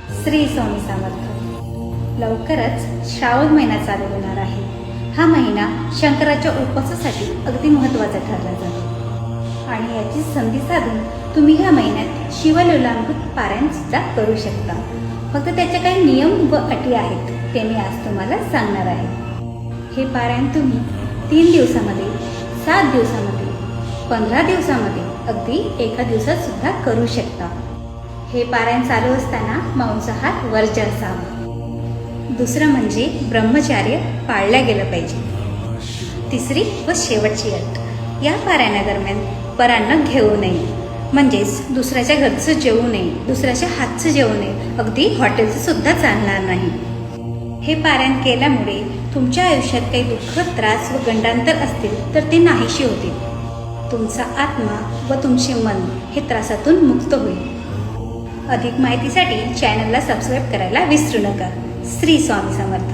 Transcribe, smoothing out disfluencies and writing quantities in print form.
श्री स्वामी समर्थ. लवकरच श्रावण महिना चालू होणार आहे. हा महिना शंकराच्या उपासासाठी अगदी महत्त्वाचा ठरला जातो आणि याची संधी साधून तुम्ही ह्या महिन्यात शिवलीलामृत पारायण सुद्धा करू शकता. फक्त त्याचे काही नियम व अटी आहेत ते मी आज तुम्हाला सांगणार आहे. हे पारायण तुम्ही 3 दिवसामध्ये, 7 दिवसामध्ये, 15 दिवसामध्ये, अगदी एका दिवसात सुद्धा करू शकता. हे पारायण चालू असताना मांसाहार वर्ज्य असावा. दुसरं म्हणजे ब्रह्मचर्य पाळल्या गेलं पाहिजे. तिसरी व शेवटची अट, या पारायणादरम्यान परान्न घेऊ नये. म्हणजेच दुसऱ्याच्या घरचं जेवू नये, दुसऱ्याच्या हातचं जेवू नये, अगदी हॉटेलचं सुद्धा चालणार नाही. हे पारायण केल्यामुळे तुमच्या आयुष्यात काही दुःख, त्रास व गंडांतर असतील तर ते नाहीशी होतील. तुमचा आत्मा व तुमचे मन हे त्रासातून मुक्त होईल. अधिक माहितीसाठी चॅनलला सबस्क्राईब करायला विसरू नका. श्री स्वामी समर्थ.